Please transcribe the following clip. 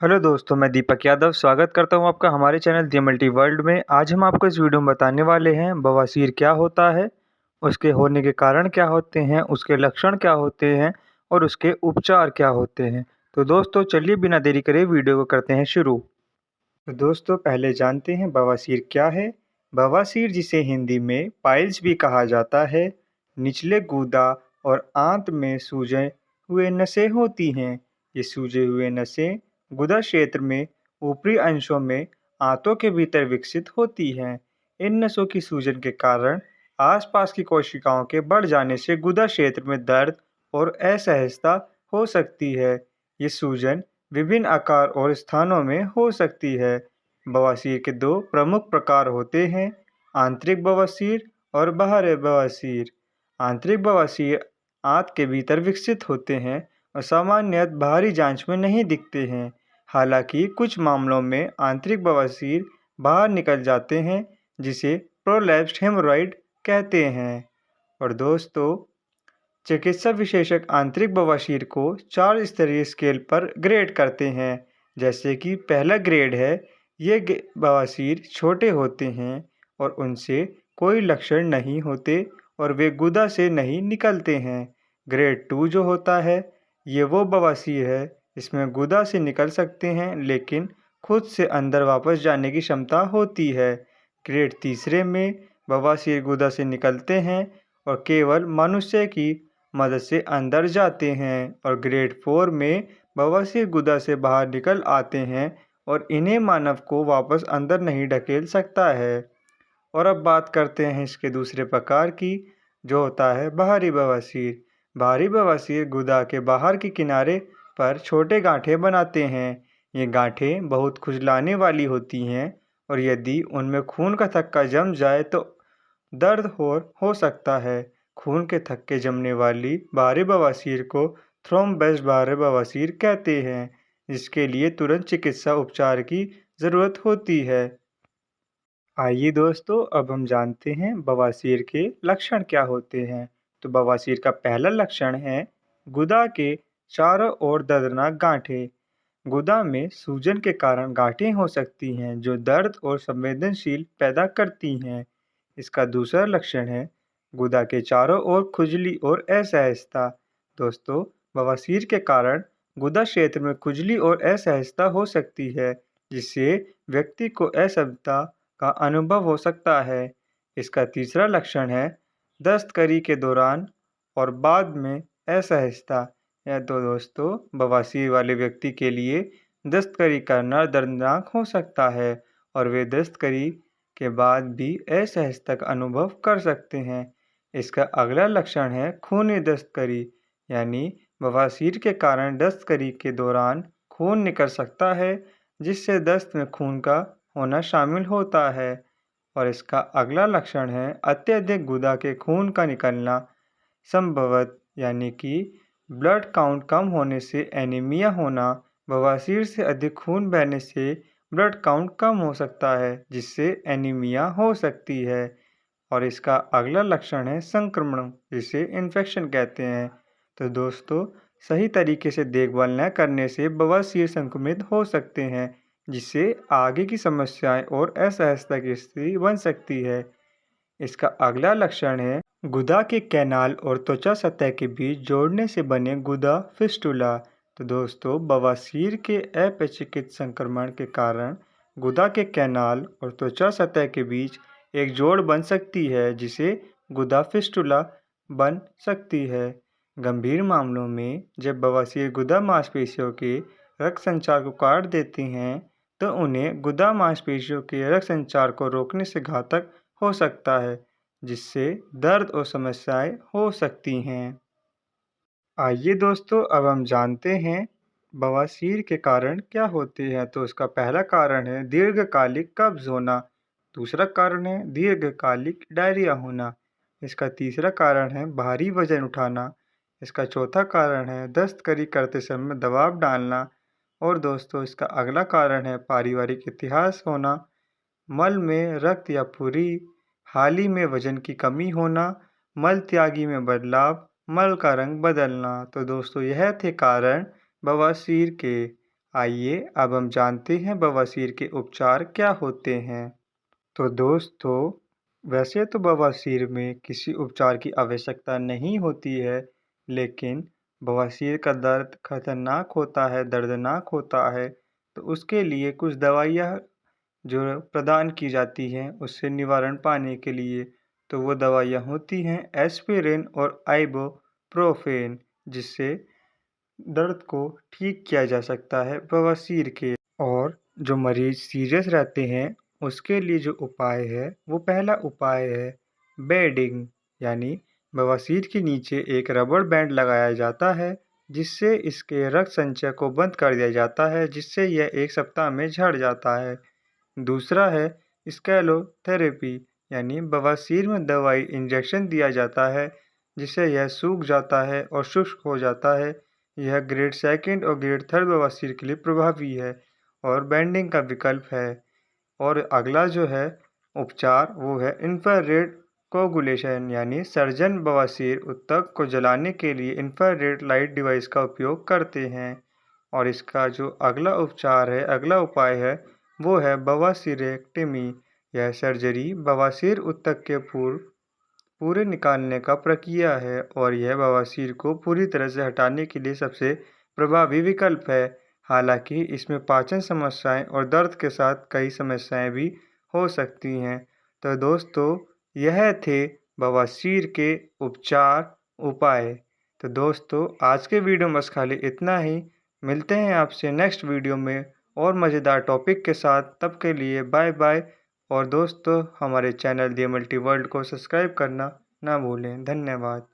Hello दोस्तों, मैं दीपक यादव स्वागत करता हूं आपका हमारे चैनल दी मल्टी वर्ल्ड में। आज हम आपको इस वीडियो में बताने वाले हैं बवासीर क्या होता है, उसके होने के कारण क्या होते हैं, उसके लक्षण क्या होते हैं और उसके उपचार क्या होते हैं। तो दोस्तों चलिए बिना देरी करे वीडियो को करते हैं शुरू। तो दोस्तों पहले जानते हैं बवासीर क्या है। बवासीर, जिसे हिंदी में पाइल्स भी कहा जाता है, निचले गूदा और आंत में सूजे हुए नसें होती हैं। ये सूजे हुए नसें गुदा क्षेत्र में ऊपरी अंशों में आंतों के भीतर विकसित होती हैं। इन नसों की सूजन के कारण आसपास की कोशिकाओं के बढ़ जाने से गुदा क्षेत्र में दर्द और असहजता हो सकती है। ये सूजन विभिन्न आकार और स्थानों में हो सकती है। बवासीर के दो प्रमुख प्रकार होते हैं, आंतरिक बवासीर और बाहरी बवासीर। आंतरिक बवासीर आंत के भीतर विकसित होते हैं और सामान्यतः बाहरी जांच में नहीं दिखते हैं। हालांकि कुछ मामलों में आंतरिक बवासीर बाहर निकल जाते हैं, जिसे प्रोलैप्स्ड हेमोरॉइड कहते हैं। और दोस्तों, चिकित्सा विशेषज्ञ आंतरिक बवासीर को 4 स्तरीय स्केल पर ग्रेड करते हैं। जैसे कि पहला ग्रेड है, ये बवासीर छोटे होते हैं और उनसे कोई लक्षण नहीं होते और वे गुदा से नहीं निकलते हैं। ग्रेड 2 जो होता है, ये वो बवासीर है इसमें गुदा से निकल सकते हैं लेकिन खुद से अंदर वापस जाने की क्षमता होती है। ग्रेड तीसरे में बवासीर गुदा से निकलते हैं और केवल मनुष्य की मदद से अंदर जाते हैं। और ग्रेड 4 में बवासीर गुदा से बाहर निकल आते हैं और इन्हें मानव को वापस अंदर नहीं ढकेल सकता है। और अब बात करते हैं इसके दूसरे प्रकार की, जो होता है बाहरी बवासीर। बाहरी बवासीर गुदा के बाहर के किनारे पर छोटे गांठे बनाते हैं। ये गांठे बहुत खुजलाने वाली होती हैं और यदि उनमें खून का थक्का जम जाए तो दर्द हो सकता है। खून के थक्के जमने वाली बाहरी बवासीर को थ्रोम्बस्ड बाहरी बवासीर कहते हैं, जिसके लिए तुरंत चिकित्सा उपचार की ज़रूरत होती है। आइए दोस्तों, अब हम जानते हैं बवासीर के लक्षण क्या होते हैं। तो बवासीर का पहला लक्षण है गुदा के चारों ओर दर्दनाक गांठें। गुदा में सूजन के कारण गांठें हो सकती हैं जो दर्द और संवेदनशील पैदा करती हैं। इसका दूसरा लक्षण है गुदा के चारों ओर खुजली और असहजता। दोस्तों, बवासीर के कारण गुदा क्षेत्र में खुजली और असहजता हो सकती है, जिससे व्यक्ति को असहजता का अनुभव हो सकता है। इसका तीसरा लक्षण है दस्तकरी के दौरान और बाद में असहजता। या तो दोस्तों, बवासीर वाले व्यक्ति के लिए दस्तकरी करना दर्दनाक हो सकता है और वे दस्तकरी के बाद भी असहजता का अनुभव कर सकते हैं। इसका अगला लक्षण है खूनी दस्तकरी, यानी बवासीर के कारण दस्तकरी के दौरान खून निकल सकता है, जिससे दस्त में खून का होना शामिल होता है। और इसका अगला लक्षण है अत्यधिक गुदा के खून का निकलना संभवत, यानी कि ब्लड काउंट कम होने से एनीमिया होना। बवासीर से अधिक खून बहने से ब्लड काउंट कम हो सकता है, जिससे एनीमिया हो सकती है। और इसका अगला लक्षण है संक्रमण, जिसे इन्फेक्शन कहते हैं। तो दोस्तों, सही तरीके से देखभाल न करने से बवासीर संक्रमित हो सकते हैं, जिससे आगे की समस्याएं और असहजता की स्थिति बन सकती है। इसका अगला लक्षण है गुदा के कैनाल और त्वचा सतह के बीच जोड़ने से बने गुदा फिस्टुला। तो दोस्तों, बवासीर के अपचिकित्सित संक्रमण के कारण गुदा के कैनाल और त्वचा सतह के बीच एक जोड़ बन सकती है, जिसे गुदा फिस्टुला बन सकती है। गंभीर मामलों में जब बवासीर गुदा मांसपेशियों के रक्त संचार को काट देती हैं, तो उन्हें गुदा मांसपेशियों के रक्त संचार को रोकने से घातक हो सकता है, जिससे दर्द और समस्याएं हो सकती हैं। आइए दोस्तों, अब हम जानते हैं बवासीर के कारण क्या होते हैं। तो इसका पहला कारण है दीर्घकालिक कब्ज होना। दूसरा कारण है दीर्घकालिक डायरिया होना। इसका तीसरा कारण है भारी वजन उठाना। इसका चौथा कारण है दस्तकरी करते समय दबाव डालना। और दोस्तों, इसका अगला कारण है पारिवारिक इतिहास होना, मल में रक्त या फुरी, हाल ही में वजन की कमी होना, मल त्यागी में बदलाव, मल का रंग बदलना। तो दोस्तों, यह थे कारण बवासीर के। आइए अब हम जानते हैं बवासीर के उपचार क्या होते हैं। तो दोस्तों, वैसे तो बवासीर में किसी उपचार की आवश्यकता नहीं होती है, लेकिन बवासीर का दर्द खतरनाक होता है, दर्दनाक होता है, तो उसके लिए कुछ दवाइयाँ जो प्रदान की जाती हैं उससे निवारण पाने के लिए। तो वो दवाइयाँ होती हैं एस्पिरिन और आइबुप्रोफेन, जिससे दर्द को ठीक किया जा सकता है बवासीर के। और जो मरीज़ सीरियस रहते हैं, उसके लिए जो उपाय है, वो पहला उपाय है बेडिंग, यानी बवासीर के नीचे एक रबर बैंड लगाया जाता है, जिससे इसके रक्त संचय को बंद कर दिया जाता है, जिससे यह 1 सप्ताह में झड़ जाता है। दूसरा है स्कैलोथेरेपी, यानी बवासीर में दवाई इंजेक्शन दिया जाता है, जिससे यह सूख जाता है और शुष्क हो जाता है। यह ग्रेड सेकंड और ग्रेड थर्ड बवासीर के लिए प्रभावी है और बैंडिंग का विकल्प है। और अगला जो है उपचार, वो है इंफ्रारेड कोगुलेशन, यानी सर्जन बवासीर ऊतक को जलाने के लिए इंफ्रारेड लाइट डिवाइस का उपयोग करते हैं। और इसका जो अगला उपचार है, अगला उपाय है, वो है बवासीरेक्टमी। यह सर्जरी बवासीर ऊतक के पूरे निकालने का प्रक्रिया है और यह बवासीर को पूरी तरह से हटाने के लिए सबसे प्रभावी विकल्प है। हालांकि इसमें पाचन समस्याएं और दर्द के साथ कई समस्याएं भी हो सकती हैं। तो दोस्तों, यह थे बवासीर के उपचार उपाय। तो दोस्तों, आज के वीडियो में बस खाली इतना ही। मिलते हैं आपसे नेक्स्ट वीडियो में और मज़ेदार टॉपिक के साथ। तब के लिए बाय बाय। और दोस्तों, हमारे चैनल दी मल्टी वर्ल्ड को सब्सक्राइब करना ना भूलें। धन्यवाद।